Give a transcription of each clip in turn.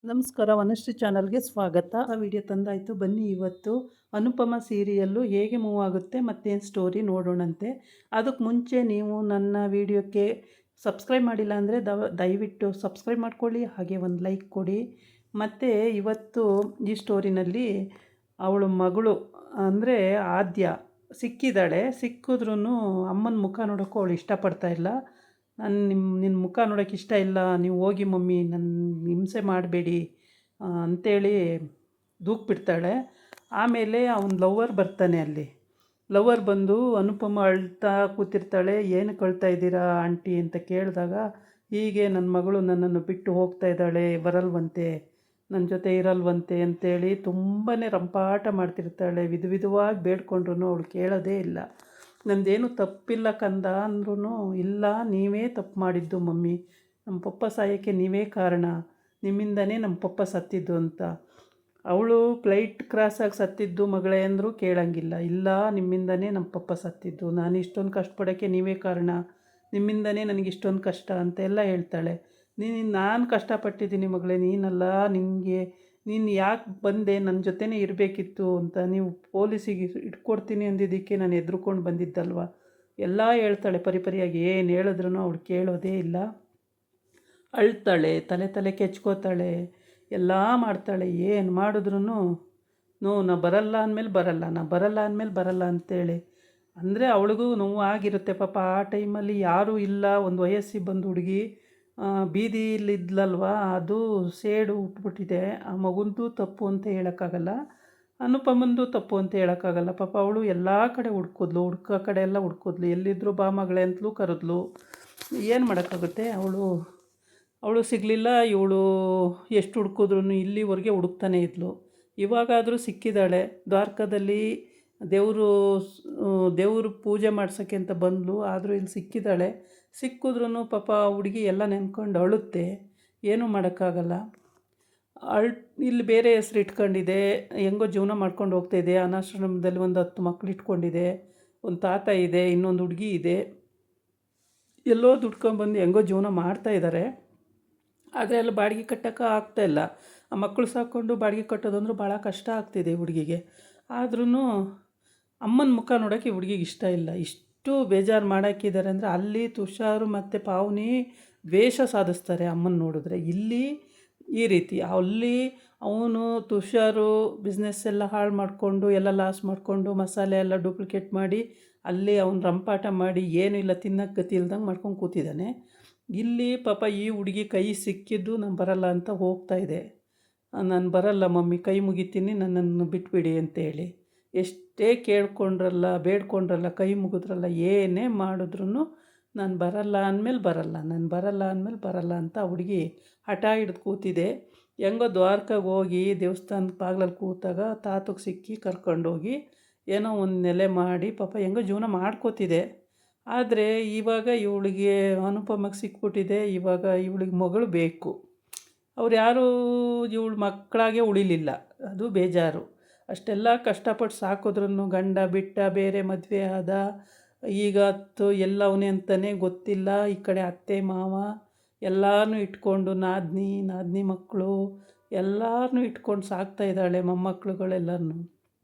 ನಮಸ್ಕಾರ, ವನಶ್ರೀ ಚಾನಲ್ಗೆ ಸ್ವಾಗತ. ವಿಡಿಯೋ ತಂದಾಯಿತು. ಬನ್ನಿ ಇವತ್ತು ಅನುಪಮ ಸೀರಿಯಲ್ಲು ಹೇಗೆ ಮೂವ್ ಆಗುತ್ತೆ ಮತ್ತೇನು ಸ್ಟೋರಿ ನೋಡೋಣಂತೆ. ಅದಕ್ಕೆ ಮುಂಚೆ ನೀವು ನನ್ನ ವಿಡಿಯೋಕ್ಕೆ ಸಬ್ಸ್ಕ್ರೈಬ್ ಮಾಡಿಲ್ಲ ಅಂದರೆ ದಯವಿಟ್ಟು ಸಬ್ಸ್ಕ್ರೈಬ್ ಮಾಡ್ಕೊಳ್ಳಿ, ಹಾಗೆ ಒಂದು ಲೈಕ್ ಕೊಡಿ. ಮತ್ತು ಇವತ್ತು ಈ ಸ್ಟೋರಿನಲ್ಲಿ ಅವಳು ಮಗಳು ಅಂದರೆ ಆದ್ಯ ಸಿಕ್ಕಿದ್ದಾಳೆ. ಸಿಕ್ಕಿದ್ರೂ ಅಮ್ಮನ ಮುಖ ನೋಡೋಕ್ಕೂ ಅವಳು ಇಷ್ಟಪಡ್ತಾ ಇಲ್ಲ. ನಿನ್ನ ಮುಖ ನೋಡೋಕೆ ಇಷ್ಟ ಇಲ್ಲ, ನೀವು ಹೋಗಿ ಮಮ್ಮಿ, ನನ್ನ ಹಿಂಸೆ ಮಾಡಬೇಡಿ ಅಂಥೇಳಿ ದೂಕ್ಬಿಡ್ತಾಳೆ. ಆಮೇಲೆ ಅವನ ಲವ್ವರ್ ಬರ್ತಾನೆ. ಅಲ್ಲಿ ಲವ್ವರ್ ಬಂದು ಅನುಪಮ ಅಳ್ತಾ ಕೂತಿರ್ತಾಳೆ. ಏನು ಕಳ್ತಾ ಇದ್ದೀರಾ ಆಂಟಿ ಅಂತ ಕೇಳಿದಾಗ, ಹೀಗೆ ನನ್ನ ಮಗಳು ನನ್ನನ್ನು ಬಿಟ್ಟು ಹೋಗ್ತಾ ಇದ್ದಾಳೆ, ಬರಲ್ವಂತೆ, ನನ್ನ ಜೊತೆ ಇರಲ್ವಂತೆ ಅಂತೇಳಿ ತುಂಬಾ ರಂಪಾಟ ಮಾಡ್ತಿರ್ತಾಳೆ. ವಿಧವಾಗಿ ಬೇಡ್ಕೊಂಡ್ರು ಅವಳು ಕೇಳೋದೇ ಇಲ್ಲ. ನಂದೇನು ತಪ್ಪಿಲ್ಲ ಕಂದ ಅಂದ್ರೂ, ಇಲ್ಲ ನೀವೇ ತಪ್ಪು ಮಾಡಿದ್ದು ಮಮ್ಮಿ, ನಮ್ಮ ಪಪ್ಪ ಸಾಯೋಕ್ಕೆ ನೀವೇ ಕಾರಣ, ನಿಮ್ಮಿಂದನೇ ನಮ್ಮ ಪಪ್ಪ ಸತ್ತಿದ್ದು ಅಂತ. ಅವಳು ಫ್ಲೈಟ್ ಕ್ರಾಸಾಗಿ ಸತ್ತಿದ್ದು ಮಗಳೇ ಅಂದರೂ ಕೇಳಂಗಿಲ್ಲ. ಇಲ್ಲ, ನಿಮ್ಮಿಂದನೇ ನಮ್ಮ ಪಪ್ಪ ಸತ್ತಿದ್ದು, ನಾನು ಇಷ್ಟೊಂದು ಕಷ್ಟಪಡೋಕ್ಕೆ ನೀವೇ ಕಾರಣ, ನಿಮ್ಮಿಂದನೇ ನನಗೆ ಇಷ್ಟೊಂದು ಕಷ್ಟ ಅಂತೆಲ್ಲ ಹೇಳ್ತಾಳೆ. ನಾನು ಕಷ್ಟಪಟ್ಟಿದ್ದೀನಿ ಮಗಳೇ, ನೀನಲ್ಲ. ನೀನು ಯಾಕೆ ಬಂದೆ, ನನ್ನ ಜೊತೆನೇ ಇರಬೇಕಿತ್ತು ಅಂತ. ನೀವು ಪೊಲೀಸಿಗೆ ಇಟ್ಕೊಡ್ತೀನಿ ಅಂದಿದ್ದಕ್ಕೆ ನಾನು ಎದ್ರುಕೊಂಡು ಬಂದಿದ್ದಲ್ವ. ಎಲ್ಲ ಹೇಳ್ತಾಳೆ ಪರಿಪರಿಯಾಗಿ. ಏನು ಹೇಳಿದ್ರೂ ಅವಳು ಕೇಳೋದೇ ಇಲ್ಲ. ಅಳ್ತಾಳೆ, ತಲೆ ಕೆಚ್ಕೋತಾಳೆ, ಎಲ್ಲ ಮಾಡ್ತಾಳೆ. ಏನು ಮಾಡಿದ್ರೂ ನಾ ಬರಲ್ಲ ಅಂದಮೇಲೆ ಬರಲ್ಲ, ಬರಲ್ಲ ಅಂತೇಳಿ. ಅಂದರೆ ಅವಳಿಗೂ ನೋವು ಆಗಿರುತ್ತೆ ಪಾಪ. ಆ ಟೈಮಲ್ಲಿ ಯಾರೂ ಇಲ್ಲ, ಒಂದು ವಯಸ್ಸಿಗೆ ಬಂದು ಹುಡುಗಿ ಬೀದಿಲಿದ್ಲಲ್ವ, ಅದು ಸೇಡು ಉಟ್ಬಿಟ್ಟಿದೆ. ಆ ಮಗುಂದು ತಪ್ಪು ಅಂತ ಹೇಳೋಕ್ಕಾಗಲ್ಲ, ಅನುಪಮಂದು ತಪ್ಪು ಅಂತ ಹೇಳೋಕ್ಕಾಗಲ್ಲ. ಪಾಪ ಅವಳು ಎಲ್ಲ ಕಡೆ ಹುಡ್ಕಿದ್ಲು, ಹುಡ್ಕೋ ಕಡೆ ಎಲ್ಲ ಹುಡ್ಕಿದ್ಲು. ಎಲ್ಲಿದ್ದರೂ ಬಾ ಮಗಳೇ ಅಂತಲೂ ಕರೆದ್ಲು. ಏನು ಮಾಡೋಕ್ಕಾಗುತ್ತೆ. ಅವಳು ಸಿಗಲಿಲ್ಲ. ಇವಳು ಎಷ್ಟು ಹುಡ್ಕಿದ್ರೂ ಇಲ್ಲಿವರೆಗೆ ಹುಡುಕ್ತಾನೆ ಇದ್ಲು. ಇವಾಗಾದರೂ ಸಿಕ್ಕಿದ್ದಾಳೆ. ದ್ವಾರಕದಲ್ಲಿ ದೇವರು ಪೂಜೆ ಮಾಡ್ಸೋಕ್ಕೆ ಅಂತ ಬಂದಳು. ಆದರೂ ಇಲ್ಲಿ ಸಿಕ್ಕಿದ್ದಾಳೆ. ಸಿಕ್ಕಿದ್ರೂ ಪಾಪ ಹುಡುಗಿ ಎಲ್ಲ ನೆನ್ಕೊಂಡು ಅಳುತ್ತೆ. ಏನೂ ಮಾಡೋಕ್ಕಾಗಲ್ಲ. ಇಲ್ಲಿ ಬೇರೆ ಹೆಸ್ರು ಇಟ್ಕೊಂಡಿದೆ, ಹೆಂಗೋ ಜೀವನ ಮಾಡ್ಕೊಂಡು ಹೋಗ್ತಾಯಿದೆ. ಅನಾಶ್ರಮದಲ್ಲಿ ಒಂದು 10 ಮಕ್ಕಳು ಇಟ್ಕೊಂಡಿದೆ, ಒಂದು ತಾತ ಇದೆ, ಇನ್ನೊಂದು ಹುಡುಗಿ ಇದೆ. ಎಲ್ಲೋ ದುಡ್ಕೊಂಡ್ಬಂದು ಹೆಂಗೋ ಜೀವನ ಮಾಡ್ತಾಯಿದ್ದಾರೆ. ಆದರೆ ಅಲ್ಲಿ ಬಾಡಿಗೆ ಕಟ್ಟೋಕೆ ಆಗ್ತಾಯಿಲ್ಲ. ಆ ಮಕ್ಕಳು ಸಾಕ್ಕೊಂಡು ಬಾಡಿಗೆ ಕಟ್ಟೋದಂದ್ರೂ ಭಾಳ ಕಷ್ಟ ಆಗ್ತಿದೆ ಹುಡುಗಿಗೆ. ಆದ್ರೂ ಅಮ್ಮನ ಮುಖ ನೋಡೋಕ್ಕೆ ಹುಡುಗಿಗೆ ಇಷ್ಟ ಇಲ್ಲ. ಇಷ್ಟು ಬೇಜಾರು ಮಾಡಾಕಿದ್ದಾರೆ ಅಂದರೆ, ಅಲ್ಲಿ ತುಷಾರು ಮತ್ತು ಪಾವನಿ ದ್ವೇಷ ಸಾಧಿಸ್ತಾರೆ ಅಮ್ಮನ ನೋಡಿದ್ರೆ. ಇಲ್ಲಿ ಈ ರೀತಿ. ಅಲ್ಲಿ ಅವನು ತುಷಾರು ಬಿಸ್ನೆಸ್ ಎಲ್ಲ ಹಾಳು ಮಾಡಿಕೊಂಡು, ಎಲ್ಲ ಲಾಸ್ ಮಾಡಿಕೊಂಡು, ಮಸಾಲೆ ಎಲ್ಲ ಡೂಪ್ಲಿಕೇಟ್ ಮಾಡಿ, ಅಲ್ಲಿ ಅವನು ರಂಪಾಟ ಮಾಡಿ ಏನೂ ಇಲ್ಲ, ತಿನ್ನೋಕ್ಕೆ ಗತಿ ಇಲ್ದಂಗೆ ಮಾಡ್ಕೊಂಡು ಕೂತಿದ್ದಾನೆ. ಇಲ್ಲಿ ಪಾಪ ಈ ಹುಡುಗಿ ಕೈ ಸಿಕ್ಕಿದ್ದು ನಾನು ಬರಲ್ಲ ಅಂತ ಹೋಗ್ತಾಯಿದೆ. ನಾನು ಬರಲ್ಲ ಮಮ್ಮಿ, ಕೈ ಮುಗಿತೀನಿ, ನನ್ನನ್ನು ಬಿಟ್ಬಿಡಿ ಅಂತೇಳಿ. ಎಷ್ಟೇ ಬೇಡ್ಕೊಂಡ್ರಲ್ಲ, ಕೈ ಮುಗಿದ್ರಲ್ಲ, ಏನೇ ಮಾಡಿದ್ರೂ ನಾನು ಬರಲ್ಲ ಅಂದಮೇಲೆ ಬರಲ್ಲ ಅಂತ ಹುಡುಗಿ ಹಠ ಹಿಡ್ದು ಕೂತಿದೆ. ಹೆಂಗೋ ದ್ವಾರಕಾಗೆ ಹೋಗಿ ದೇವಸ್ಥಾನದ ಬಾಗ್ಲಲ್ಲಿ ಕೂತಾಗ ತಾತಕ್ಕೆ ಸಿಕ್ಕಿ ಕರ್ಕೊಂಡೋಗಿ ಏನೋ ಒಂದು ನೆಲೆ ಮಾಡಿ ಪಾಪ ಹೆಂಗೋ ಜೀವನ ಮಾಡ್ಕೋತಿದೆ. ಆದರೆ ಇವಾಗ ಇವಳಿಗೆ ಅನುಪಮಗೆ ಸಿಕ್ಬಿಟ್ಟಿದೆ. ಇವಾಗ ಇವಳಿಗೆ ಮಗಳು ಬೇಕು. ಅವ್ರು ಯಾರೂ ಇವಳು ಮಕ್ಕಳಾಗೆ ಉಳಿಲಿಲ್ಲ, ಅದು ಬೇಜಾರು. ಅಷ್ಟೆಲ್ಲ ಕಷ್ಟಪಟ್ಟು ಸಾಕಿದ್ರೂ ಗಂಡ ಬಿಟ್ಟ, ಬೇರೆ ಮದುವೆ ಆದ, ಈಗ ಎಲ್ಲವನೇ ಅಂತಲೇ ಗೊತ್ತಿಲ್ಲ. ಈ ಕಡೆ ಅತ್ತೆ ಮಾವ ಎಲ್ಲನೂ ಇಟ್ಕೊಂಡು, ನಾದಿನಿ ಮಕ್ಕಳು ಎಲ್ಲರನ್ನೂ ಇಟ್ಕೊಂಡು ಸಾಕ್ತಾಯಿದ್ದಾಳೆ, ಮೊಮ್ಮಕ್ಕಳುಗಳೆಲ್ಲರನ್ನೂ.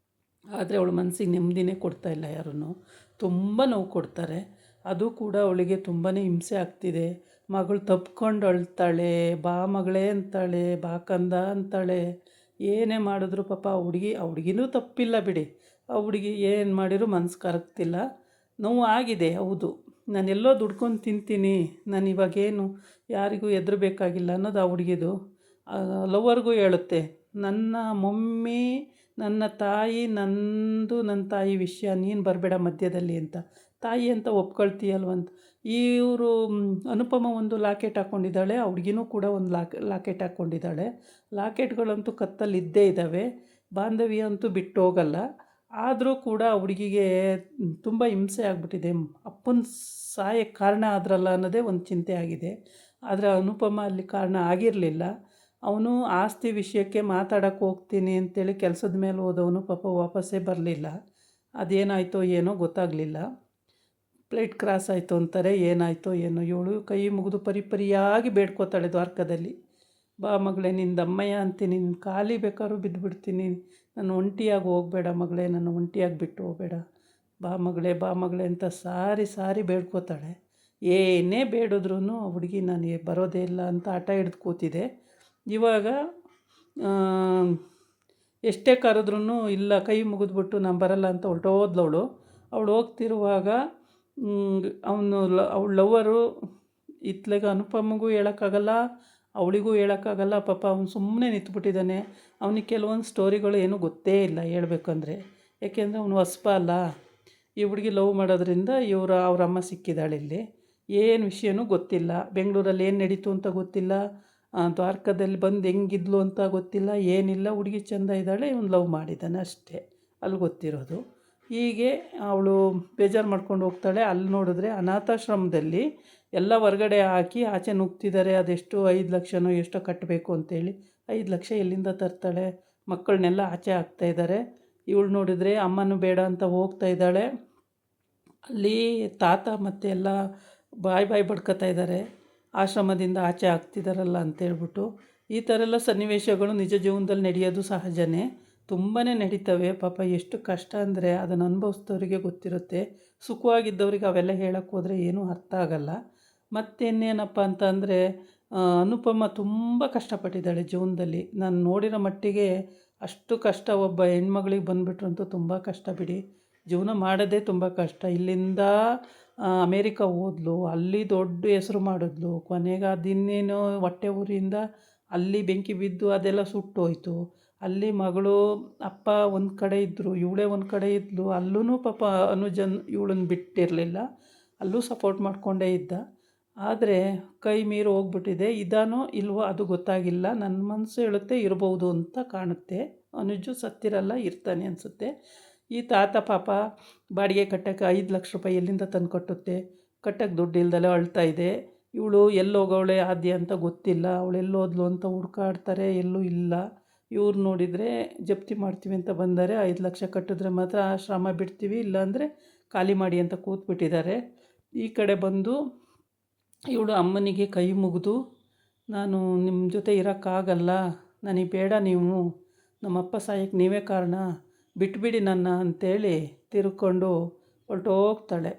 ಆದರೆ ಅವಳು ಮನಸ್ಸಿಗೆ ನೆಮ್ಮದಿನೇ ಕೊಡ್ತಾಯಿಲ್ಲ. ಯಾರೂ ತುಂಬ ನೋವು ಕೊಡ್ತಾರೆ. ಅದು ಕೂಡ ಅವಳಿಗೆ ತುಂಬಾ ಹಿಂಸೆ ಆಗ್ತಿದೆ. ಮಗಳು ತಪ್ಕೊಂಡು ಅಳ್ತಾಳೆ, ಬಾ ಮಗಳೇ ಅಂತಾಳೆ, ಬಾ ಕಂದ ಅಂತಾಳೆ. ಏನೇ ಮಾಡಿದ್ರು ಪಾಪ ಆ ಹುಡುಗಿನೂ ತಪ್ಪಿಲ್ಲ ಬಿಡಿ. ಆ ಹುಡುಗಿ ಏನು ಮಾಡಿದ್ರು ಮನಸ್ಸು ಕರಗ್ತಿಲ್ಲ. ನೋವು ಆಗಿದೆ ಹೌದು. ನಾನೆಲ್ಲೋ ದುಡ್ಕೊಂಡು ತಿಂತೀನಿ, ನಾನು ಇವಾಗೇನು ಯಾರಿಗೂ ಹೆದರಬೇಕಾಗಿಲ್ಲ ಅನ್ನೋದು ಆ ಹುಡುಗಿದು. ಲವ್ವರ್ಗೂ ಹೇಳುತ್ತೆ, ನನ್ನ ಮಮ್ಮಿ, ನನ್ನ ತಾಯಿ, ನನ್ನ ತಾಯಿ ವಿಷಯ ನೀನು ಬರಬೇಡ ಮಧ್ಯದಲ್ಲಿ ಅಂತ. ತಾಯಿ ಅಂತ ಒಪ್ಕೊಳ್ತೀಯಲ್ವಂತ. ಇವರು ಅನುಪಮ ಒಂದು ಲಾಕೆಟ್ ಹಾಕ್ಕೊಂಡಿದ್ದಾಳೆ, ಆ ಹುಡುಗಿನೂ ಕೂಡ ಒಂದು ಲಾಕೆಟ್ ಹಾಕ್ಕೊಂಡಿದ್ದಾಳೆ. ಲಾಕೆಟ್ಗಳಂತೂ ಕತ್ತಲ್ಲಿ ಇದ್ದೇ ಇದ್ದಾವೆ. ಬಾಂಧವ್ಯ ಅಂತೂ ಬಿಟ್ಟು ಹೋಗಲ್ಲ. ಆದರೂ ಕೂಡ ಆ ಹುಡುಗಿಗೆ ತುಂಬ ಹಿಂಸೆ ಆಗಿಬಿಟ್ಟಿದೆ. ಅಪ್ಪನ ಸಾಯಕ್ಕೆ ಕಾರಣ ಆದ್ರಲ್ಲ ಅನ್ನೋದೇ ಒಂದು ಚಿಂತೆ ಆಗಿದೆ. ಆದರೆ ಅನುಪಮ ಅಲ್ಲಿ ಕಾರಣ ಆಗಿರಲಿಲ್ಲ. ಅವನು ಆಸ್ತಿ ವಿಷಯಕ್ಕೆ ಮಾತಾಡೋಕ್ಕೆ ಹೋಗ್ತೀನಿ ಅಂತೇಳಿ ಕೆಲಸದ ಮೇಲೆ ಹೋದವನು ಪಾಪ ವಾಪಸ್ಸೇ ಬರಲಿಲ್ಲ. ಅದೇನಾಯಿತೋ ಏನೋ ಗೊತ್ತಾಗಲಿಲ್ಲ. ಫ್ಲೈಟ್ ಕ್ರಾಸ್ ಆಯಿತು ಅಂತಾರೆ, ಏನಾಯಿತೋ ಏನೋ. ಇವಳು ಕೈ ಮುಗಿದು ಪರಿಯಾಗಿ ಬೇಡ್ಕೋತಾಳೆ ದ್ವಾರಕದಲ್ಲಿ. ಬಾ ಮಗಳೇ ನಿಂದಮ್ಮಯ್ಯ ಅಂತೀನಿ, ನಿನ್ನ ಕಾಲಿಗೆ ಬೇಕಾದ್ರೂ ಬಿದ್ದುಬಿಡ್ತೀನಿ, ನಾನು ಒಂಟಿಯಾಗಿ ಹೋಗಬೇಡ ಮಗಳೇ, ನನ್ನ ಒಂಟಿಯಾಗಿ ಬಿಟ್ಟು ಹೋಗಬೇಡ, ಬಾ ಮಗಳೇ ಬಾ ಮಗಳೇ ಅಂತ ಸಾರಿ ಸಾರಿ ಬೇಡ್ಕೋತಾಳೆ. ಏನೇ ಬೇಡಿದ್ರೂ ಹುಡುಗಿ ನನಗೆ ಬರೋದೇ ಇಲ್ಲ ಅಂತ ಹಠ ಹಿಡ್ದು ಕೂತಿದೆ. ಇವಾಗ ಎಷ್ಟೇ ಕರೆದ್ರೂ ಇಲ್ಲ, ಕೈ ಮುಗಿದ್ಬಿಟ್ಟು ನಾನು ಬರಲ್ಲ ಅಂತ ಹೊರಟೋದ್ಲವಳು. ಅವಳು ಹೋಗ್ತಿರುವಾಗ ಅವಳ ಲವ್ವರು ಇತ್ಲಾಗ ಅನುಪಮಗೂ ಹೇಳೋಕ್ಕಾಗಲ್ಲ, ಅವಳಿಗೂ ಹೇಳೋಕ್ಕಾಗಲ್ಲ. ಪಾಪ ಅವ್ನು ಸುಮ್ಮನೆ ನಿಂತ್ಬಿಟ್ಟಿದ್ದಾನೆ. ಅವನಿಗೆ ಕೆಲವೊಂದು ಸ್ಟೋರಿಗಳು ಏನೂ ಗೊತ್ತೇ ಇಲ್ಲ ಹೇಳ್ಬೇಕಂದ್ರೆ, ಏಕೆಂದರೆ ಅವನು ಹೊಸ್ಪ ಅಲ್ಲ. ಈ ಹುಡುಗಿ ಲವ್ ಮಾಡೋದ್ರಿಂದ ಅವ್ರ ಅಮ್ಮ ಸಿಕ್ಕಿದ್ದಾಳೆ ಇಲ್ಲಿ. ಏನು ವಿಷಯನೂ ಗೊತ್ತಿಲ್ಲ, ಬೆಂಗಳೂರಲ್ಲಿ ಏನು ನಡೀತು ಅಂತ ಗೊತ್ತಿಲ್ಲ, ದ್ವಾರಕದಲ್ಲಿ ಬಂದು ಹೆಂಗಿದ್ಲು ಅಂತ ಗೊತ್ತಿಲ್ಲ, ಏನಿಲ್ಲ. ಹುಡುಗಿ ಚೆಂದ ಇದ್ದಾಳೆ, ಇವನು ಲವ್ ಮಾಡಿದ್ದಾನೆ ಅಷ್ಟೇ ಅಲ್ಲಿ ಗೊತ್ತಿರೋದು. ಹೀಗೆ ಅವಳು ಬೇಜಾರು ಮಾಡ್ಕೊಂಡು ಹೋಗ್ತಾಳೆ. ಅಲ್ಲಿ ನೋಡಿದ್ರೆ ಅನಾಥಾಶ್ರಮದಲ್ಲಿ ಎಲ್ಲ ಹೊರ್ಗಡೆ ಹಾಕಿ ಆಚೆ ನುಗ್ತಿದ್ದಾರೆ. ಅದೆಷ್ಟು 5 ಲಕ್ಷನೋ ಎಷ್ಟೋ ಕಟ್ಟಬೇಕು ಅಂತೇಳಿ. 5 ಲಕ್ಷ ಎಲ್ಲಿಂದ ತರ್ತಾಳೆ? ಮಕ್ಕಳನ್ನೆಲ್ಲ ಆಚೆ ಹಾಕ್ತಾಯಿದ್ದಾರೆ. ಇವಳು ನೋಡಿದರೆ ಅಮ್ಮನೂ ಬೇಡ ಅಂತ ಹೋಗ್ತಾ ಇದ್ದಾಳೆ. ಅಲ್ಲಿ ತಾತ ಮತ್ತು ಎಲ್ಲ ಬಾಯಿ ಬಡ್ಕೊತಾ ಇದ್ದಾರೆ, ಆಶ್ರಮದಿಂದ ಆಚೆ ಹಾಕ್ತಿದ್ದಾರಲ್ಲ ಅಂತೇಳ್ಬಿಟ್ಟು. ಈ ಥರ ಎಲ್ಲ ಸನ್ನಿವೇಶಗಳು ನಿಜ ಜೀವನದಲ್ಲಿ ನಡೆಯೋದು ಸಹಜನೇ, ತುಂಬಾ ನಡೀತವೆ. ಪಾಪ ಎಷ್ಟು ಕಷ್ಟ ಅಂದರೆ ಅದನ್ನು ಅನುಭವಿಸಿದವರಿಗೆ ಗೊತ್ತಿರುತ್ತೆ. ಸುಖವಾಗಿದ್ದವ್ರಿಗೆ ಅವೆಲ್ಲ ಹೇಳೋಕ್ಕೆ ಹೋದರೆ ಏನೂ ಅರ್ಥ ಆಗಲ್ಲ. ಮತ್ತಿನ್ನೇನಪ್ಪ ಅಂತ ಅಂದರೆ ಅನುಪಮ ತುಂಬ ಕಷ್ಟಪಟ್ಟಿದ್ದಾಳೆ ಜೀವನದಲ್ಲಿ. ನಾನು ನೋಡಿರೋ ಮಟ್ಟಿಗೆ ಅಷ್ಟು ಕಷ್ಟ ಒಬ್ಬ ಹೆಣ್ಮಗಳಿಗೆ ಬಂದುಬಿಟ್ರಂತೂ ತುಂಬ ಕಷ್ಟ ಬಿಡಿ. ಜೀವನ ಮಾಡೋದೇ ತುಂಬ ಕಷ್ಟ. ಇಲ್ಲಿಂದ ಅಮೇರಿಕ ಹೋದ್ಲು, ಅಲ್ಲಿ ದೊಡ್ಡ ಹೆಸರು ಮಾಡಿದ್ಲು. ಕೊನೆಗೆ ಅದಿನ್ನೇನೋ ಹೊಟ್ಟೆ ಉರಿಯಿಂದ ಅಲ್ಲಿ ಬೆಂಕಿ ಬಿದ್ದು ಅದೆಲ್ಲ ಸುಟ್ಟೋಯ್ತು. ಅಲ್ಲಿ ಮಗಳು ಅಪ್ಪ ಒಂದು ಕಡೆ ಇದ್ದರು, ಇವಳೇ ಒಂದು ಕಡೆ ಇದ್ಲು. ಅಲ್ಲೂ ಪಾಪ ಅನುಜನ್ ಇವಳನ್ನ ಬಿಟ್ಟಿರಲಿಲ್ಲ, ಅಲ್ಲೂ ಸಪೋರ್ಟ್ ಮಾಡಿಕೊಂಡೇ ಇದ್ದ. ಆದರೆ ಕೈ ಮೀರಿ ಹೋಗ್ಬಿಟ್ಟಿದೆ. ಇದಾನೋ ಇಲ್ವೋ ಅದು ಗೊತ್ತಾಗಿಲ್ಲ. ನನ್ನ ಮನಸ್ಸು ಹೇಳುತ್ತೆ ಇರ್ಬೋದು ಅಂತ ಕಾಣುತ್ತೆ. ಅನುಜು ಸತ್ತಿರಲ್ಲ, ಇರ್ತಾನೆ ಅನಿಸುತ್ತೆ. ಈ ತಾತ ಪಾಪ ಬಾಡಿಗೆ ಕಟ್ಟೋಕ್ಕೆ 5 ಲಕ್ಷ ರೂಪಾಯಿ ಎಲ್ಲಿಂದ ತಂದು ಕಟ್ಟುತ್ತೆ? ಕಟ್ಟೋಕ್ಕೆ ದುಡ್ಡು ಇಲ್ದಲೆ ಅಳ್ತಾ ಇದೆ. ಇವಳು ಎಲ್ಲೋಗವಳೆ ಆದ್ಯ ಅಂತ ಗೊತ್ತಿಲ್ಲ. ಅವಳು ಎಲ್ಲೋದ್ಲು ಅಂತ ಹುಡ್ಕಾಡ್ತಾರೆ, ಎಲ್ಲೂ ಇಲ್ಲ. ಇವ್ರು ನೋಡಿದರೆ ಜಪ್ತಿ ಮಾಡ್ತೀವಿ ಅಂತ ಬಂದರೆ 5 ಲಕ್ಷ ಕಟ್ಟಿದ್ರೆ ಮಾತ್ರ ಆಶ್ರಮ ಬಿಡ್ತೀವಿ, ಇಲ್ಲಾಂದರೆ ಖಾಲಿ ಮಾಡಿ ಅಂತ ಕೂತ್ಬಿಟ್ಟಿದ್ದಾರೆ. ಈ ಕಡೆ ಬಂದು ಇವಳು ಅಮ್ಮನಿಗೆ ಕೈ ಮುಗಿದು, ನಾನು ನಿಮ್ಮ ಜೊತೆ ಇರೋಕ್ಕಾಗಲ್ಲ, ನನಗೆ ಬೇಡ, ನೀವು ನಮ್ಮಪ್ಪ ಸಾಯಕ್ಕೆ ನೀವೇ ಕಾರಣ, ಬಿಟ್ಬಿಡಿ ನನ್ನ ಅಂತೇಳಿ ತಿರ್ಕೊಂಡು ಹೊರಟೋಗ್ತಾಳೆ.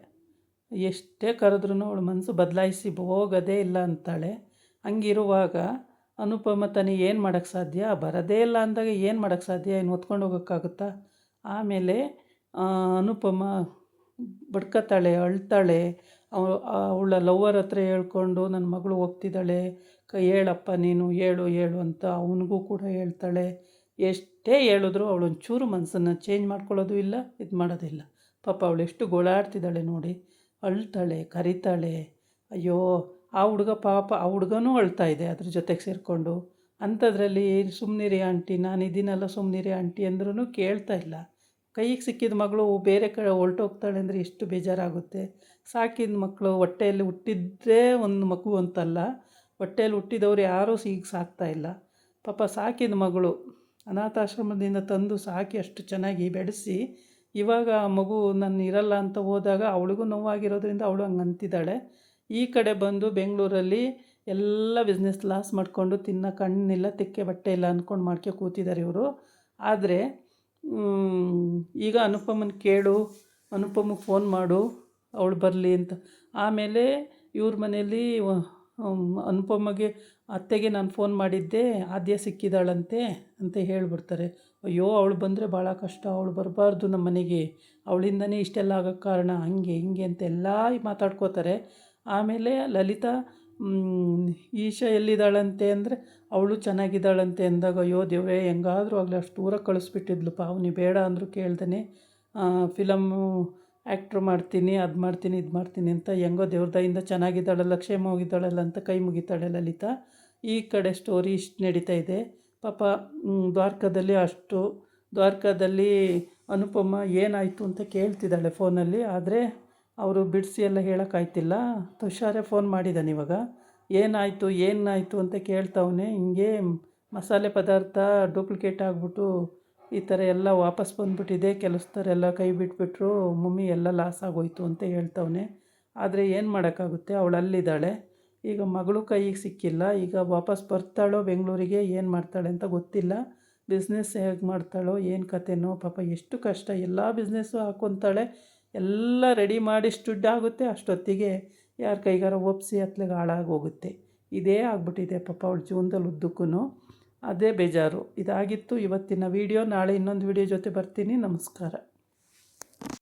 ಎಷ್ಟೇ ಕರೆದ್ರೂ ಅವಳ ಮನಸ್ಸು ಬದಲಾಯಿಸಿ ಹೋಗೋದೇ ಇಲ್ಲ ಅಂತಾಳೆ. ಹಂಗಿರುವಾಗ ಅನುಪಮ ತನಗೆ ಏನು ಮಾಡೋಕ್ಕೆ ಸಾಧ್ಯ? ಬರೋದೇ ಇಲ್ಲ ಅಂದಾಗ ಏನು ಮಾಡೋಕ್ಕೆ ಸಾಧ್ಯ? ಏನು ಹೊತ್ಕೊಂಡು ಹೋಗೋಕ್ಕಾಗುತ್ತಾ? ಆಮೇಲೆ ಅನುಪಮ ಬಡ್ಕೊತಾಳೆ, ಅಳ್ತಾಳೆ. ಅವಳ ಲವ್ವರ್ ಹತ್ರ ಹೇಳ್ಕೊಂಡು ನನ್ನ ಮಗಳು ಹೋಗ್ತಿದ್ದಾಳೆ, ಹೇಳಪ್ಪ ನೀನು, ಹೇಳು ಹೇಳು ಅಂತ ಅವನಿಗೂ ಕೂಡ ಹೇಳ್ತಾಳೆ. ಎಷ್ಟೇ ಹೇಳಿದ್ರು ಅವಳೊಂಚೂರು ಮನಸ್ಸನ್ನು ಚೇಂಜ್ ಮಾಡ್ಕೊಳ್ಳೋದು ಇಲ್ಲ, ಇದು ಮಾಡೋದಿಲ್ಲ. ಪಾಪ ಅವಳು ಎಷ್ಟು ಗೋಳಾಡ್ತಿದ್ದಾಳೆ ನೋಡಿ, ಅಳ್ತಾಳೆ, ಕರಿತಾಳೆ. ಅಯ್ಯೋ ಆ ಹುಡುಗ ಪಾಪ, ಆ ಹುಡುಗನೂ ಅಳ್ತಾ ಇದೆ ಅದ್ರ ಜೊತೆಗೆ ಸೇರಿಕೊಂಡು. ಅಂಥದ್ರಲ್ಲಿ ಸುಮ್ಮನಿರಿ ಆಂಟಿ, ನಾನು ಇದೀನಲ್ಲ ಸುಮ್ಮನಿರಿ ಆಂಟಿ ಅಂದ್ರೂ ಕೇಳ್ತಾ ಇಲ್ಲ. ಕೈಗೆ ಸಿಕ್ಕಿದ ಮಗಳು ಬೇರೆ ಕಡೆ ಹೊರಟೋಗ್ತಾಳೆ ಅಂದರೆ ಎಷ್ಟು ಬೇಜಾರಾಗುತ್ತೆ. ಸಾಕಿದ ಮಕ್ಕಳು ಹೊಟ್ಟೆಯಲ್ಲಿ ಹುಟ್ಟಿದ್ರೆ ಒಂದು ಮಗು ಅಂತಲ್ಲ, ಹೊಟ್ಟೆಯಲ್ಲಿ ಹುಟ್ಟಿದವ್ರು ಯಾರೂ ಈಗ ಸಾಕ್ತಾಯಿಲ್ಲ. ಪಾಪ ಸಾಕಿದ ಮಗಳು ಅನಾಥಾಶ್ರಮದಿಂದ ತಂದು ಸಾಕಿ ಅಷ್ಟು ಚೆನ್ನಾಗಿ ಬೆಳೆಸಿ, ಇವಾಗ ಆ ಮಗು ನಾನು ಇರಲ್ಲ ಅಂತ ಹೋದಾಗ ಅವಳಿಗೂ ನೋವಾಗಿರೋದ್ರಿಂದ ಅವಳು ಹಂಗೆ ಅಂತಿದ್ದಾಳೆ. ಈ ಕಡೆ ಬಂದು ಬೆಂಗಳೂರಲ್ಲಿ ಎಲ್ಲ ಬಿಸ್ನೆಸ್ ಲಾಸ್ ಮಾಡಿಕೊಂಡು ತಿನ್ನೋ ಕಣ್ಣಿಲ್ಲ, ತೆಕ್ಕೆ ಬಟ್ಟೆ ಇಲ್ಲ ಅಂದ್ಕೊಂಡು ಮಾಡ್ಕೊ ಕೂತಿದ್ದಾರೆ ಇವರು. ಆದರೆ ಈಗ ಅನುಪಮನ ಕೇಳು, ಅನುಪಮಗೆ ಫೋನ್ ಮಾಡು ಅವಳು ಬರಲಿ ಅಂತ. ಆಮೇಲೆ ಇವ್ರ ಮನೆಯಲ್ಲಿ ಅನುಪಮಗೆ ಅತ್ತೆಗೆ ನಾನು ಫೋನ್ ಮಾಡಿದ್ದೆ, ಆದ್ಯ ಸಿಕ್ಕಿದ್ದಾಳಂತೆ ಅಂತ ಹೇಳಿಬಿಡ್ತಾರೆ. ಅಯ್ಯೋ ಅವಳು ಬಂದರೆ ಭಾಳ ಕಷ್ಟ, ಅವಳು ಬರಬಾರ್ದು ನಮ್ಮ ಮನೆಗೆ, ಅವಳಿಂದನೇ ಇಷ್ಟೆಲ್ಲ ಆಗೋಕ್ಕೆ ಕಾರಣ, ಹಂಗೆ ಹಿಂಗೆ ಅಂತೆಲ್ಲ ಮಾತಾಡ್ಕೋತಾರೆ. ಆಮೇಲೆ ಲಲಿತಾ ಈಶಾ ಎಲ್ಲಿದ್ದಾಳಂತೆ ಅಂದರೆ ಅವಳು ಚೆನ್ನಾಗಿದ್ದಾಳಂತೆ ಅಂದಾಗ, ಅಯ್ಯೋ ದೇವರೇ ಹೆಂಗಾದರೂ ಆಗಲಿ ಅಷ್ಟು ದೂರ ಕಳಿಸ್ಬಿಟ್ಟಿದ್ಲು ಪಾವನಿ, ಬೇಡ ಅಂದರೂ ಕೇಳ್ದೇ ಫಿಲಮ್ಮು ಆ್ಯಕ್ಟ್ರ್ ಮಾಡ್ತೀನಿ, ಅದು ಮಾಡ್ತೀನಿ ಇದು ಮಾಡ್ತೀನಿ ಅಂತ ಹೆಂಗೋ ದೇವ್ರ ದಯಿಂದ ಚೆನ್ನಾಗಿದ್ದಾಳಲ್ಲ, ಕ್ಷೇಮವಾಗಿದ್ದಾಳಲ್ಲ ಅಂತ ಕೈ ಮುಗಿತಾಳೆ ಲಲಿತಾ. ಈ ಕಡೆ ಸ್ಟೋರಿ ಇಷ್ಟು ನಡೀತಾ ಇದೆ. ಪಾಪ ದ್ವಾರಕದಲ್ಲಿ ಅನುಪಮ ಏನಾಯಿತು ಅಂತ ಕೇಳ್ತಿದ್ದಾಳೆ ಫೋನಲ್ಲಿ. ಆದರೆ ಅವರು ಬಿಡಿಸಿ ಎಲ್ಲ ಹೇಳೋಕ್ಕಾಯ್ತಿಲ್ಲ. ತುಷಾರೇ ಫೋನ್ ಮಾಡಿದ್ದಾನೆ ಇವಾಗ, ಏನಾಯಿತು ಅಂತ ಕೇಳ್ತಾವನೆ. ಹಿಂಗೆ ಮಸಾಲೆ ಪದಾರ್ಥ ಡೂಪ್ಲಿಕೇಟ್ ಆಗಿಬಿಟ್ಟು ಈ ಥರ ಎಲ್ಲ ವಾಪಸ್ ಬಂದುಬಿಟ್ಟಿದೆ, ಕೆಲಸದವರೆಲ್ಲ ಕೈ ಬಿಟ್ಬಿಟ್ರು, ಮಮ್ಮಿ ಎಲ್ಲ ಲಾಸ್ ಆಗೋಯ್ತು ಅಂತ ಹೇಳ್ತವನೆ. ಆದರೆ ಏನು ಮಾಡೋಕ್ಕಾಗುತ್ತೆ, ಅವಳು ಅಲ್ಲಿದ್ದಾಳೆ. ಈಗ ಮಗಳು ಕೈಗೆ ಸಿಕ್ಕಿಲ್ಲ. ಈಗ ವಾಪಸ್ ಬರ್ತಾಳೋ ಬೆಂಗಳೂರಿಗೆ, ಏನು ಮಾಡ್ತಾಳೆ ಅಂತ ಗೊತ್ತಿಲ್ಲ. ಬಿಸ್ನೆಸ್ ಹೇಗೆ ಮಾಡ್ತಾಳೋ ಏನು ಕತೆನೋ ಪಾಪ. ಎಷ್ಟು ಕಷ್ಟ, ಎಲ್ಲ ಬಿಸ್ನೆಸ್ಸು ಹಾಕ್ಕೊತಾಳೆ, ಎಲ್ಲ ರೆಡಿ ಮಾಡಿ ದುಡ್ಡಾಗುತ್ತೆ, ಅಷ್ಟೊತ್ತಿಗೆ ಯಾರ ಕೈಗಾರ ಒಪ್ಪಿಸಿ ಅತ್ಲಾಗ ಹಾಳಾಗೋಗುತ್ತೆ. ಇದೇ ಆಗ್ಬಿಟ್ಟಿದೆ ಪಾಪ ಅವಳ ಜೀವನದಲ್ಲಿ ಉದ್ದಕ್ಕೂ. ಅದೇ ಬೇಜಾರು. ಇದಾಗಿತ್ತು ಇವತ್ತಿನ ವೀಡಿಯೋ. ನಾಳೆ ಇನ್ನೊಂದು ವೀಡಿಯೋ ಜೊತೆ ಬರ್ತೀನಿ. ನಮಸ್ಕಾರ.